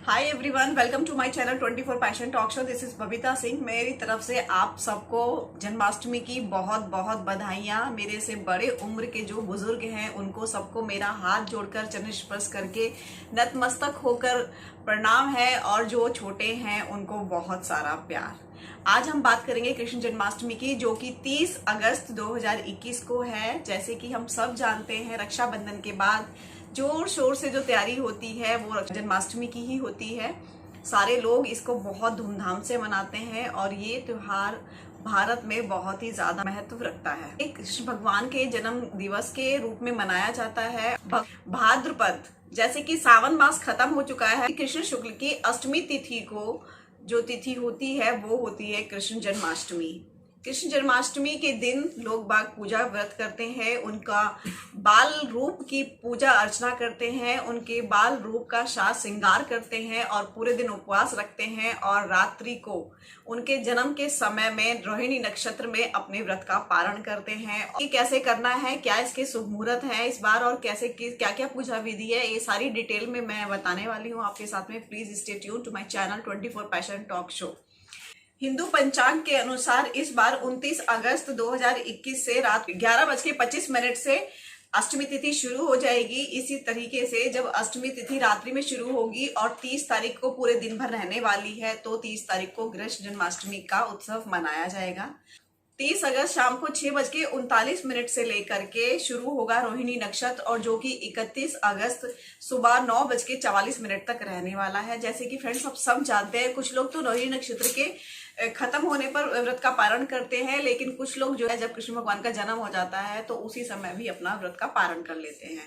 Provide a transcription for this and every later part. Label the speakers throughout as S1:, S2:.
S1: Hi everyone, welcome to my channel 24 passion talk show. This is Babita Singh. मेरी तरफ से आप सबको जन्माष्टमी की बहुत बहुत बधाइयाँ। मेरे से बड़े उम्र के जो बुजुर्ग हैं उनको सबको मेरा हाथ जोड़कर चरण स्पर्श करके नतमस्तक होकर प्रणाम है, और जो छोटे हैं उनको बहुत सारा प्यार। आज हम बात करेंगे कृष्ण जन्माष्टमी की, जो कि 30 अगस्त 2021 को है। जैसे कि हम सब जानते हैं, रक्षाबंधन के बाद जोर शोर से जो तैयारी होती है वो जन्माष्टमी की ही होती है। सारे लोग इसको बहुत धूमधाम से मनाते हैं और ये त्योहार भारत में बहुत ही ज्यादा महत्व रखता है। एक कृष्ण भगवान के जन्म दिवस के रूप में मनाया जाता है। भाद्रपद, जैसे कि सावन मास खत्म हो चुका है, कृष्ण शुक्ल की अष्टमी तिथि को जो तिथि होती है वो होती है कृष्ण जन्माष्टमी। कृष्ण जन्माष्टमी के दिन लोग बाग पूजा व्रत करते हैं, उनका बाल रूप की पूजा अर्चना करते हैं, उनके बाल रूप का साज श्रृंगार करते हैं और पूरे दिन उपवास रखते हैं, और रात्रि को उनके जन्म के समय में रोहिणी नक्षत्र में अपने व्रत का पारण करते हैं। ये कैसे करना है, क्या इसके शुभ मुहूर्त है इस बार, और कैसे क्या क्या पूजा विधि है, ये सारी डिटेल में मैं बताने वाली हूँ आपके साथ में। Please stay tune to my channel 24 passion talk show. Hindu पंचांग के अनुसार इस बार 29 अगस्त 2021 से रात 11:25 से अष्टमी तिथि शुरू हो जाएगी। इसी तरीके से जब अष्टमी तिथि रात्रि में शुरू होगी और 30 तारीख को पूरे दिन भर रहने वाली है, तो 30 तारीख को कृष्ण जन्माष्टमी का उत्सव मनाया जाएगा। 30 अगस्त शाम को 6:39 से लेकर के शुरू होगा रोहिणी नक्षत्र, और जो कि 31 अगस्त सुबह 9:44 तक रहने वाला है। जैसे कि फ्रेंड्स आप सब जानते हैं, कुछ लोग तो रोहिणी नक्षत्र के खत्म होने पर व्रत का पारण करते हैं, लेकिन कुछ लोग जो है जब कृष्ण भगवान का जन्म हो जाता है तो उसी समय भी अपना व्रत का पारण कर लेते हैं।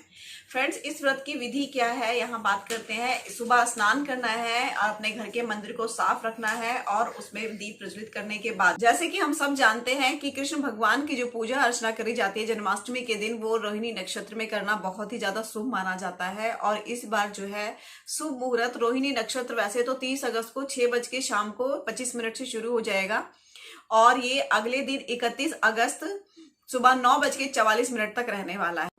S1: फ्रेंड्स, इस व्रत की विधि क्या है यहाँ बात करते हैं। सुबह स्नान करना है और अपने घर के मंदिर को साफ रखना है, और उसमें दीप प्रज्वलित करने के बाद, जैसे कि हम सब जानते हैं कि कृष्ण भगवान की जो पूजा अर्चना करी जाती है जन्माष्टमी के दिन, वो रोहिणी नक्षत्र में करना बहुत ही ज्यादा शुभ माना जाता है। और इस बार जो है शुभ मुहूर्त रोहिणी नक्षत्र वैसे तो 30 अगस्त को 6 शाम को 25 मिनट से शुरू हो जाएगा, और ये अगले दिन 31 अगस्त सुबह 9:44 तक रहने वाला है।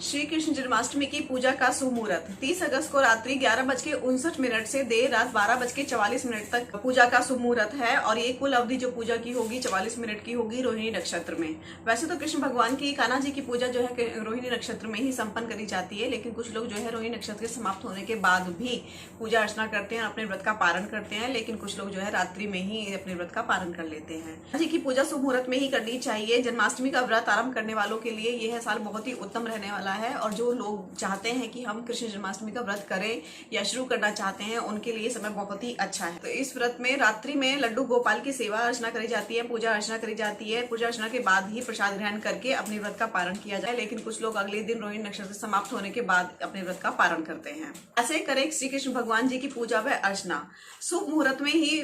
S1: श्री कृष्ण जन्माष्टमी की पूजा का शुभ मुहूर्त 30 अगस्त को रात्रि 11:59 से देर रात 12:44 तक पूजा का शुभ मुहूर्त है, और ये कुल अवधि जो पूजा की होगी 44 मिनट की होगी रोहिणी नक्षत्र में। वैसे तो कृष्ण भगवान की कान्हा जी की पूजा जो है रोहिणी नक्षत्र में ही संपन्न करी जाती है, लेकिन कुछ लोग जो है रोहिणी नक्षत्र के समाप्त होने के बाद भी पूजा अर्चना करते हैं, अपने व्रत का पारण करते हैं, लेकिन कुछ लोग जो है रात्रि में ही अपने व्रत का पारण कर लेते हैं। जी की पूजा शुभ मुहूर्त में ही करनी चाहिए। जन्माष्टमी का व्रत आरंभ करने वालों के लिए यह साल बहुत ही उत्तम रहने वाला है, और जो लोग चाहते हैं कि हम कृष्ण जन्माष्टमी का व्रत करें या शुरू करना चाहते हैं, उनके लिए समय बहुत ही अच्छा है। तो इस व्रत में रात्रि में लड्डू गोपाल की सेवा अर्चना करी जाती है, पूजा अर्चना करी जाती है। पूजा अर्चना के बाद ही प्रसाद ग्रहण करके अपने व्रत का पारण किया जाए, लेकिन कुछ लोग अगले दिन रोहिणी नक्षत्र समाप्त होने के बाद अपने व्रत का पारण करते हैं। ऐसे करें श्री कृष्ण भगवान जी की पूजा व अर्चना शुभ मुहूर्त में ही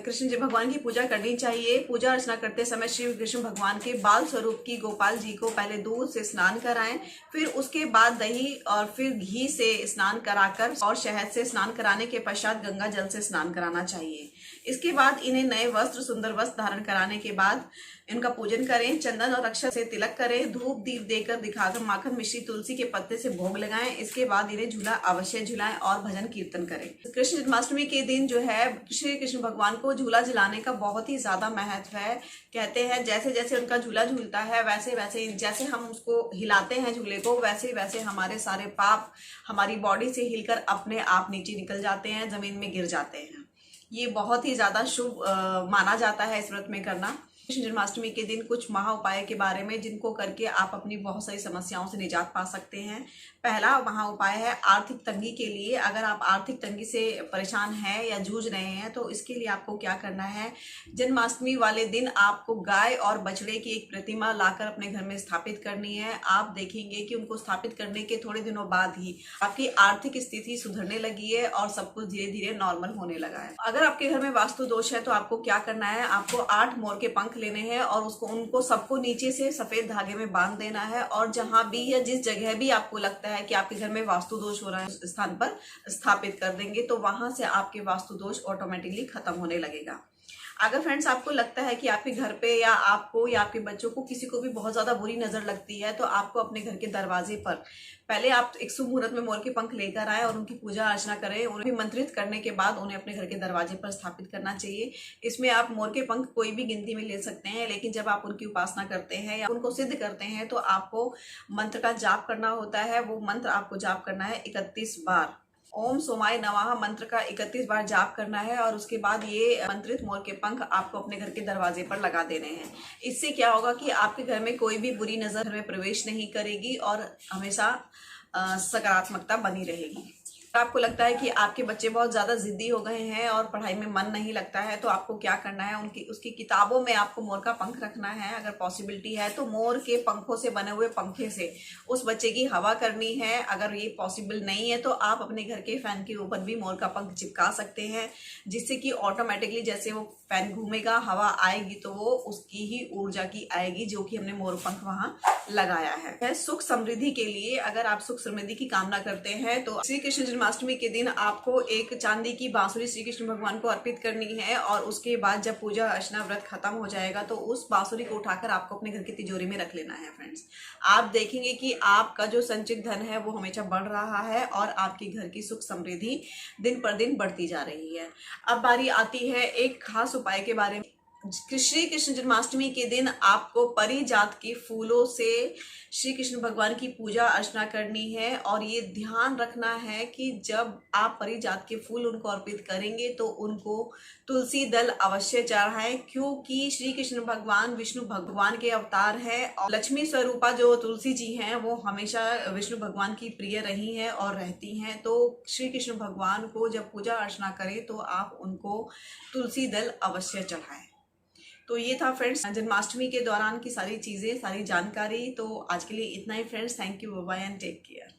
S1: कृष्ण जी भगवान की पूजा करनी चाहिए। पूजा अर्चना करते समय श्री कृष्ण भगवान के बाल स्वरूप की गोपाल जी को पहले दूध से स्नान कराएं, फिर उसके बाद दही और फिर घी से स्नान कराकर और शहद से स्नान कराने के पश्चात गंगा जल से स्नान कराना चाहिए। इसके बाद इन्हें नए वस्त्र, सुंदर वस्त्र धारण कराने के बाद इनका पूजन करें। चंदन और अक्षत से तिलक करें, धूप दीप देकर दिखाकर माखन मिश्री तुलसी के पत्ते से भोग लगाएं। इसके बाद इन्हें झूला अवश्य झुलाएं और भजन कीर्तन करें। कृष्ण जन्माष्टमी के दिन जो है श्री कृष्ण भगवान को झूला झुलाने का बहुत ही ज्यादा महत्व है। कहते हैं जैसे जैसे उनका झूला झूलता है, वैसे वैसे जैसे हम उसको हिलाते हैं झूले को, वैसे वैसे हमारे सारे पाप हमारी बॉडी से हिलकर अपने आप नीचे निकल जाते हैं, जमीन में गिर जाते हैं। ये बहुत ही ज्यादा शुभ माना जाता है इस व्रत में करना। कृष्ण जन्माष्टमी के दिन कुछ महा उपाय के बारे में, जिनको करके आप अपनी बहुत सारी समस्याओं से निजात पा सकते हैं। पहला महा उपाय है आर्थिक तंगी के लिए। अगर आप आर्थिक तंगी से परेशान हैं या जूझ रहे हैं, तो इसके लिए आपको क्या करना है, जन्माष्टमी वाले दिन आपको गाय और बछड़े की एक प्रतिमा लाकर अपने घर में स्थापित करनी है। आप देखेंगे कि उनको स्थापित करने के थोड़े दिनों बाद ही आपकी आर्थिक स्थिति सुधरने लगी है और सब कुछ धीरे धीरे नॉर्मल होने लगा है। अगर आपके घर में वास्तु दोष है तो आपको क्या करना है, आपको 8 मोर के पंख लेने हैं और उनको सबको नीचे से सफेद धागे में बांध देना है, और जहां भी या जिस जगह भी आपको लगता है कि आपके घर में वास्तु दोष हो रहा है, उस स्थान पर स्थापित कर देंगे, तो वहां से आपके वास्तु दोष ऑटोमेटिकली खत्म होने लगेगा। अगर फ्रेंड्स आपको लगता है कि आपके घर पे या आपको या आपके बच्चों को किसी को भी बहुत ज्यादा बुरी नजर लगती है, तो आपको अपने घर के दरवाजे पर पहले आप एक शुभ मुहूर्त में मोर के पंख लेकर आए और उनकी पूजा अर्चना करें। उन्हें मंत्रित करने के बाद उन्हें अपने घर के दरवाजे पर स्थापित करना चाहिए। इसमें आप मोर के पंख कोई भी गिनती में ले सकते हैं, लेकिन जब आप उनकी उपासना करते हैं या उनको सिद्ध करते हैं तो आपको मंत्र का जाप करना होता है। वो मंत्र आपको जाप करना है 31 बार। ओम सोमाय नमः मंत्र का 31 बार जाप करना है और उसके बाद ये मंत्रित मोर के पंख आपको अपने घर के दरवाजे पर लगा देने हैं। इससे क्या होगा कि आपके घर में कोई भी बुरी नजर में प्रवेश नहीं करेगी और हमेशा सकारात्मकता बनी रहेगी। आपको लगता है कि आपके बच्चे बहुत ज्यादा जिद्दी हो गए हैं और पढ़ाई में मन नहीं लगता है, तो आपको क्या करना है, उसकी किताबों में आपको मोर का पंख रखना है। अगर पॉसिबिलिटी है तो मोर के पंखों से बने हुए पंखे से उस बच्चे की हवा करनी है। अगर ये पॉसिबल नहीं है तो आप अपने घर के फैन के ऊपर भी मोर का पंख चिपका सकते हैं, जिससे कि ऑटोमेटिकली जैसे वो फैन घूमेगा, हवा आएगी तो वो उसकी ही ऊर्जा की आएगी, जो कि हमने मोर पंख वहां लगाया है। सुख समृद्धि के लिए अगर आप सुख समृद्धि की कामना करते हैं तो श्री कृष्ण जन्माष्टमी के दिन आपको एक चांदी की बांसुरी श्री कृष्ण भगवान को अर्पित करनी है और उसके बाद जब पूजा अर्चना व्रत खत्म हो जाएगा तो उस बांसुरी को उठाकर आपको अपने घर की तिजोरी में रख लेना है। फ्रेंड्स, आप देखेंगे कि आपका जो संचित धन है वो हमेशा बढ़ रहा है और आपके घर की सुख समृद्धि दिन पर दिन बढ़ती जा रही है। अब बारी आती है एक खास उपाय के बारे में। श्री कृष्ण जन्माष्टमी के दिन आपको परिजात के फूलों से श्री कृष्ण भगवान की पूजा अर्चना करनी है और ये ध्यान रखना है कि जब आप परिजात के फूल उनको अर्पित करेंगे तो उनको तुलसी दल अवश्य चढ़ाएं, क्योंकि श्री कृष्ण भगवान विष्णु भगवान के अवतार है और लक्ष्मी स्वरूपा जो तुलसी जी हैं वो हमेशा विष्णु भगवान की प्रिय रही हैं और रहती हैं। तो श्री कृष्ण भगवान को जब पूजा अर्चना करें तो आप उनको तुलसी दल अवश्य चढ़ाएं। तो ये था फ्रेंड्स जन्माष्टमी के दौरान की सारी चीजें, सारी जानकारी। तो आज के लिए इतना ही friends. Thank you, bye bye and take care.